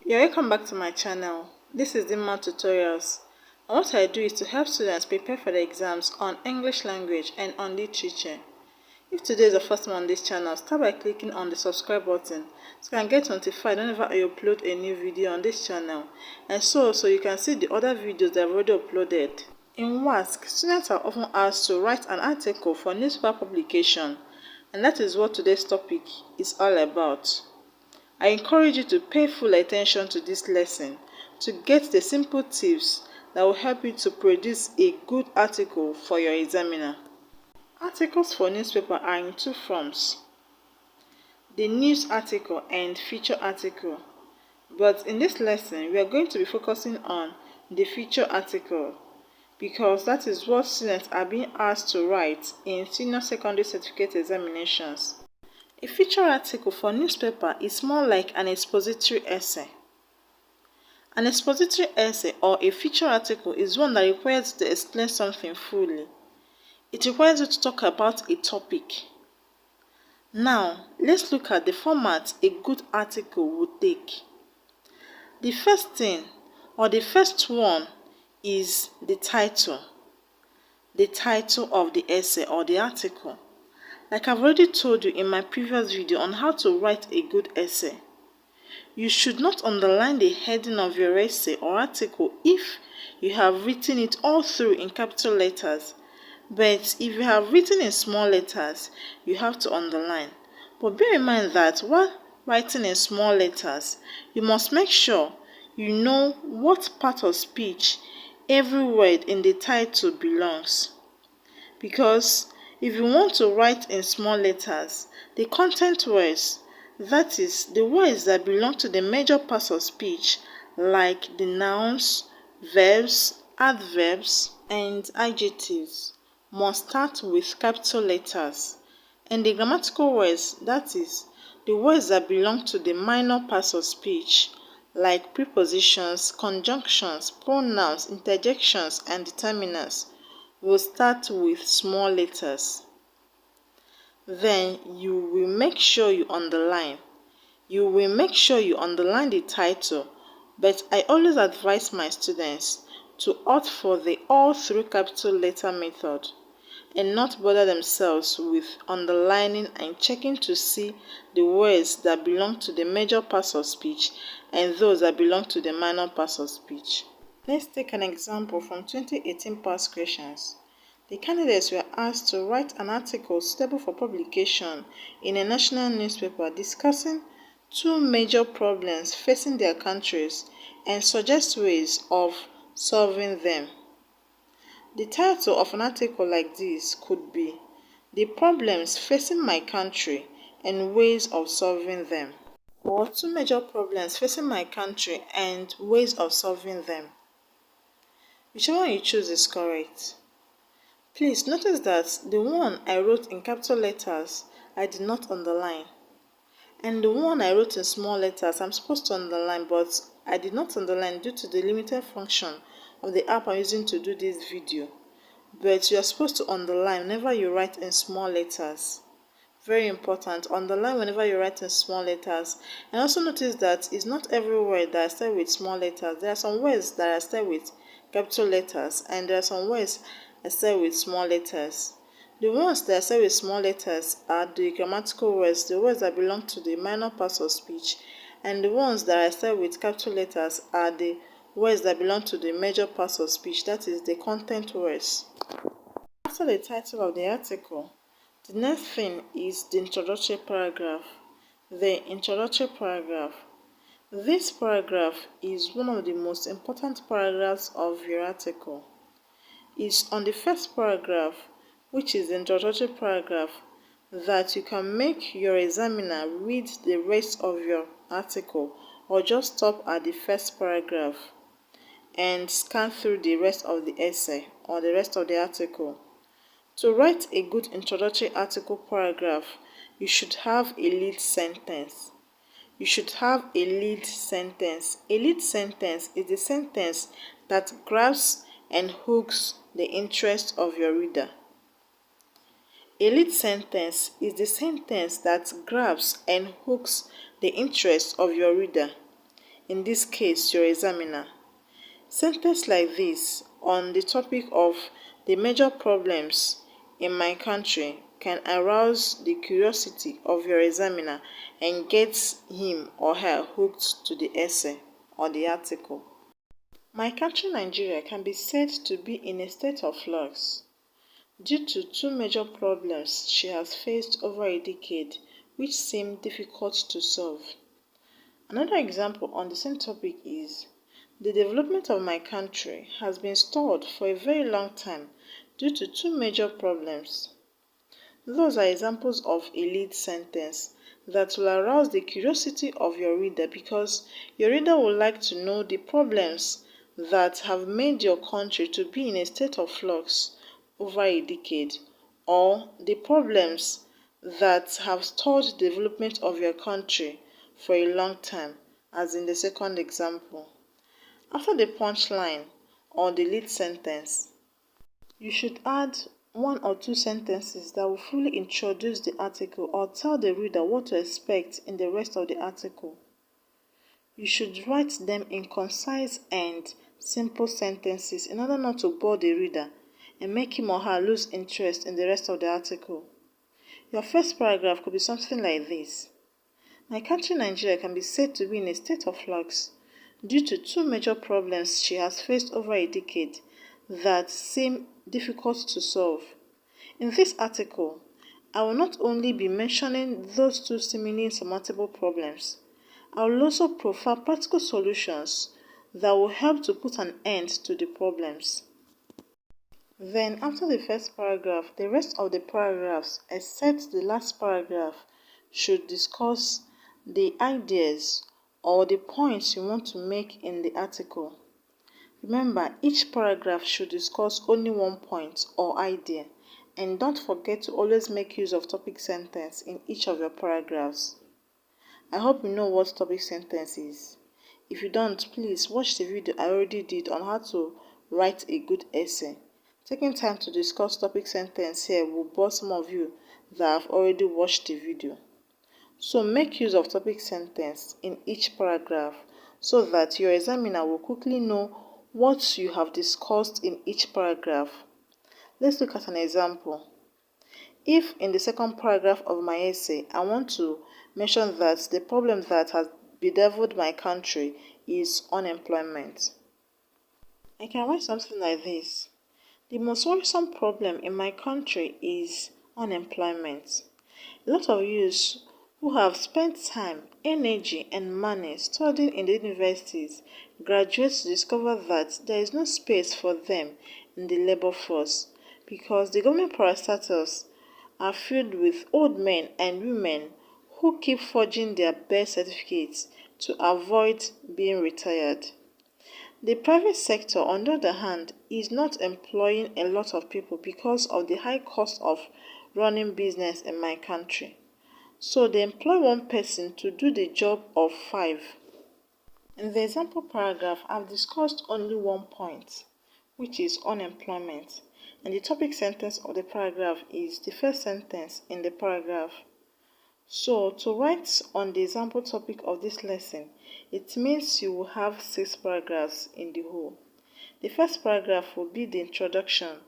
Welcome back to my channel. This is Dimma Tutorials, and what I do is to help students prepare for the exams on English language and on literature. If today is the first time on this channel, start by clicking on the subscribe button so you can get notified whenever I upload a new video on this channel, and so you can see the other videos that I've already uploaded. In WASSCE, students are often asked to write an article for newspaper publication, and that is what today's topic is all about. I encourage you to pay full attention to this lesson to get the simple tips that will help you to produce a good article for your examiner. Articles for newspaper are in two forms: the news article and feature article. But in this lesson, we are going to be focusing on the feature article because that is what students are being asked to write in senior secondary certificate examinations. A feature article for newspaper is more like an expository essay. An expository essay or a feature article is one that requires you to explain something fully. It requires you to talk about a topic. Now, let's look at the format a good article would take. The first thing, or the first one, is the title. The title of the essay or the article. Like I've already told you in my previous video on how to write a good essay, you should not underline the heading of your essay or article if you have written it all through in capital letters. But if you have written in small letters, you have to underline. But bear in mind that while writing in small letters, you must make sure you know what part of speech every word in the title belongs. Because if you want to write in small letters, the content words, that is, the words that belong to the major parts of speech, like the nouns, verbs, adverbs, and adjectives, must start with capital letters. And the grammatical words, that is, the words that belong to the minor parts of speech, like prepositions, conjunctions, pronouns, interjections, and determinants, will start with small letters. Then you will make sure you underline. You will make sure you underline the title, but I always advise my students to opt for the all through capital letter method and not bother themselves with underlining and checking to see the words that belong to the major parts of speech and those that belong to the minor parts of speech. Let's take an example from 2018 past questions. The candidates were asked to write an article suitable for publication in a national newspaper discussing two major problems facing their countries and suggest ways of solving them. The title of an article like this could be "The Problems Facing My Country and Ways of Solving Them," or "Two Major Problems Facing My Country and Ways of Solving Them." Whichever one you choose is correct. Please notice that the one I wrote in capital letters, I did not underline. And the one I wrote in small letters, I'm supposed to underline, but I did not underline due to the limited function of the app I'm using to do this video. But you are supposed to underline whenever you write in small letters. Very important, underline whenever you write in small letters. And also notice that it's not every word that I start with small letters. There are some words that I start with capital letters, and there are some words I start with small letters. The ones that I start with small letters are the grammatical words, the words that belong to the minor parts of speech, and the ones that I start with capital letters are the words that belong to the major parts of speech, that is, the content words. After the title of the article, the next thing is the introductory paragraph. The introductory paragraph. This paragraph is one of the most important paragraphs of your article. It's on the first paragraph, which is the introductory paragraph, that you can make your examiner read the rest of your article, or just stop at the first paragraph and scan through the rest of the essay or the rest of the article. To write a good introductory article paragraph, you should have a lead sentence. You should have a lead sentence. A lead sentence is the sentence that grabs and hooks the interest of your reader. A lead sentence is the sentence that grabs and hooks the interest of your reader. in this case your examiner. Sentences like this on the topic of the major problems in my country can arouse the curiosity of your examiner and get him or her hooked to the essay or the article. My country Nigeria can be said to be in a state of flux due to two major problems she has faced over a decade which seem difficult to solve. Another example on the same topic is, the development of my country has been stalled for a very long time due to two major problems. Those are examples of a lead sentence that will arouse the curiosity of your reader because your reader would like to know the problems that have made your country to be in a state of flux over a decade, or the problems that have stalled the development of your country for a long time, as in the second example. After the punchline or the lead sentence, you should add one or two sentences that will fully introduce the article or tell the reader what to expect in the rest of the article. You should write them in concise and simple sentences in order not to bore the reader and make him or her lose interest in the rest of the article. Your first paragraph could be something like this. My country Nigeria can be said to be in a state of flux due to two major problems she has faced over a decade that seem difficult to solve. In this article, I will not only be mentioning those two seemingly insurmountable problems, I will also profile practical solutions that will help to put an end to the problems. Then, after the first paragraph, the rest of the paragraphs, except the last paragraph, should discuss the ideas or the points you want to make in the article. Remember, each paragraph should discuss only one point or idea, and don't forget to always make use of topic sentence in each of your paragraphs. I hope you know what topic sentence is. If you don't, please watch the video I already did on how to write a good essay. Taking time to discuss topic sentence here will bore some of you that have already watched the video. So make use of topic sentence in each paragraph so that your examiner will quickly know what you have discussed in each paragraph. Let's look at an example. If in the second paragraph of my essay, I want to mention that the problem that has bedeviled my country is unemployment, I can write something like this. The most worrisome problem in my country is unemployment. A lot of youths who have spent time, energy, and money studying in the universities graduate to discover that there is no space for them in the labor force because the government parastals are filled with old men and women who keep forging their birth certificates to avoid being retired. The private sector, on the other hand, is not employing a lot of people because of the high cost of running business in my country. So they employ one person to do the job of 5. In the example paragraph, I've discussed only one point, which is unemployment, and the topic sentence of the paragraph is the first sentence in the paragraph. So to write on the example topic of this lesson, it means you will have 6 paragraphs in the whole. The first paragraph will be the introduction.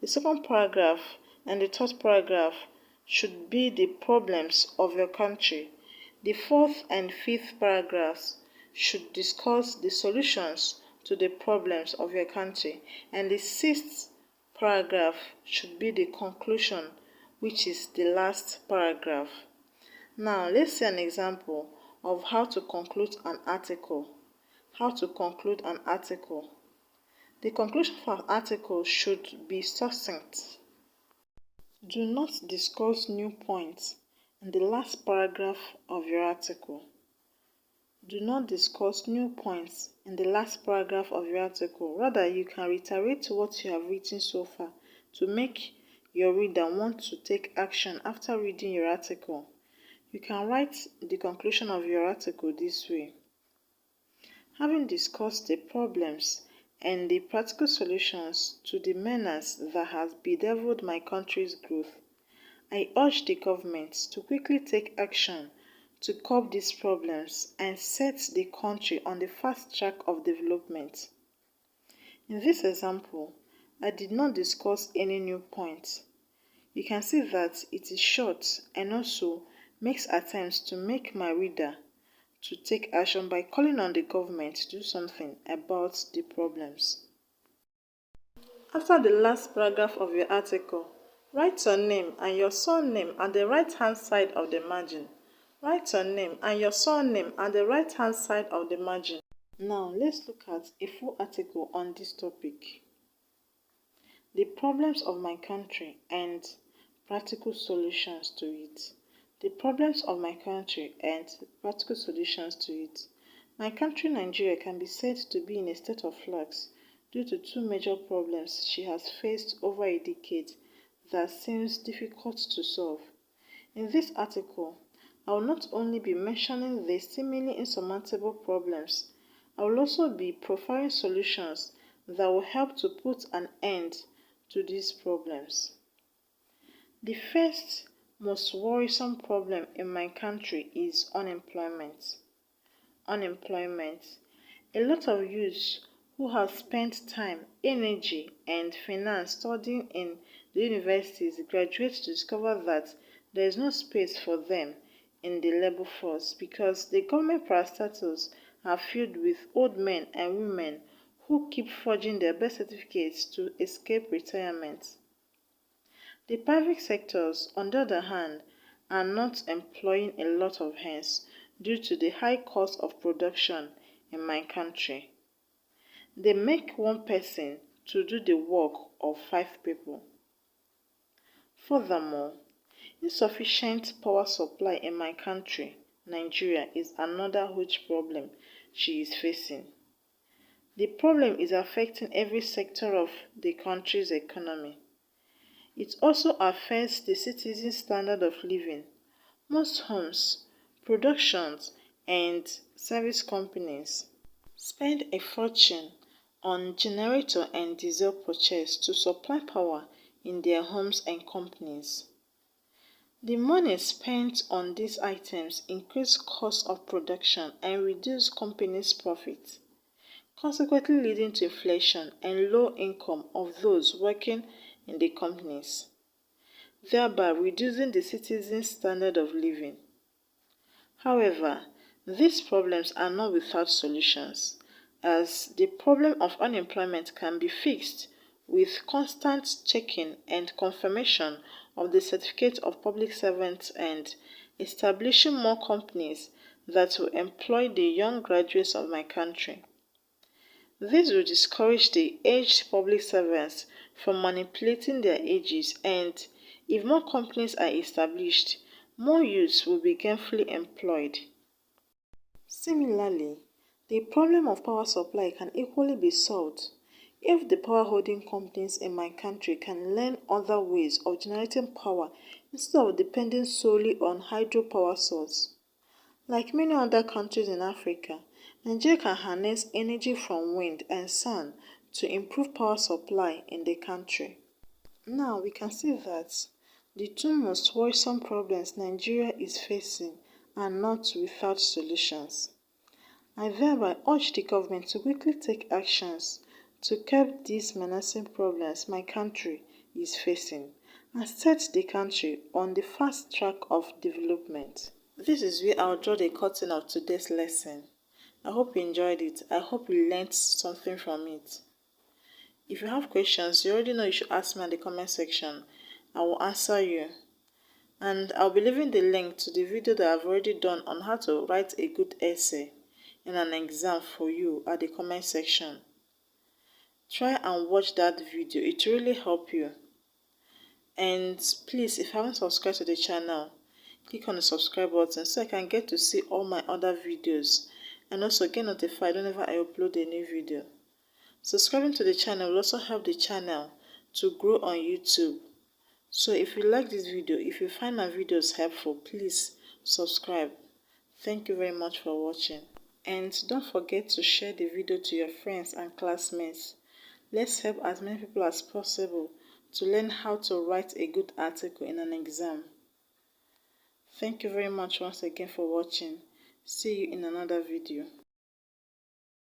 The second paragraph and the third paragraph should be the problems of your country. The fourth and fifth paragraphs should discuss the solutions to the problems of your country. And the sixth paragraph should be the conclusion, which is the last paragraph. Now, let's see an example of how to conclude an article. How to conclude an article. The conclusion for an article should be succinct. Do not discuss new points in the last paragraph of your article. Do not discuss new points in the last paragraph of your article. Rather, you can reiterate what you have written so far to make your reader want to take action after reading your article. You can write the conclusion of your article this way. Having discussed the problems and the practical solutions to the menace that has bedeviled my country's growth, I urge the government to quickly take action to curb these problems and set the country on the fast track of development. In this example, I did not discuss any new points. You can see that it is short and also makes attempts to make my reader to take action by calling on the government to do something about the problems. After the last paragraph of your article, write your name and your surname at the right-hand side of the margin. Write your name and your surname at the right-hand side of the margin. Now, let's look at a full article on this topic. The problems of my country and practical solutions to it. The problems of my country and practical solutions to it. My country, Nigeria, can be said to be in a state of flux due to two major problems she has faced over a decade that seems difficult to solve. In this article, I will not only be mentioning the seemingly insurmountable problems, I will also be profiling solutions that will help to put an end to these problems. The first most worrisome problem in my country is unemployment. Unemployment. A lot of youths who have spent time, energy, and finance studying in the universities graduate to discover that there is no space for them in the labor force because the government parastals are filled with old men and women who keep forging their birth certificates to escape retirement. The private sectors, on the other hand, are not employing a lot of hands due to the high cost of production in my country. They make one person to do the work of 5 people. Furthermore, insufficient power supply in my country, Nigeria, is another huge problem she is facing. The problem is affecting every sector of the country's economy. It also affects the citizens' standard of living. Most homes, productions, and service companies spend a fortune on generator and diesel purchase to supply power in their homes and companies. The money spent on these items increase cost of production and reduce companies' profit, consequently leading to inflation and low income of those working in the companies, thereby reducing the citizens' standard of living. However, these problems are not without solutions, as the problem of unemployment can be fixed with constant checking and confirmation of the certificate of public servants and establishing more companies that will employ the young graduates of my country. This will discourage the aged public servants from manipulating their ages, and if more companies are established, more youths will be gainfully employed. Similarly, the problem of power supply can equally be solved if the power holding companies in my country can learn other ways of generating power instead of depending solely on hydropower source. Like many other countries in Africa, Nigeria can harness energy from wind and sun to improve power supply in the country. Now we can see that the two most worrisome problems Nigeria is facing are not without solutions. I thereby urge the government to quickly take actions to curb these menacing problems my country is facing and set the country on the fast track of development. This is where I'll draw the curtain of today's lesson. I hope you enjoyed it. I hope you learned something from it. If you have questions, you already know you should ask me in the comment section. I will answer you. And I'll be leaving the link to the video that I've already done on how to write a good essay in an exam for you at the comment section. Try and watch that video. It will really help you. And please, if you haven't subscribed to the channel, click on the subscribe button so I can get to see all my other videos and also get notified whenever I upload a new video. Subscribing to the channel will also help the channel to grow on YouTube. So if you like this video, if you find my videos helpful, please subscribe. Thank you very much for watching. And don't forget to share the video to your friends and classmates. Let's help as many people as possible to learn how to write a good article in an exam. Thank you very much once again for watching. See you in another video.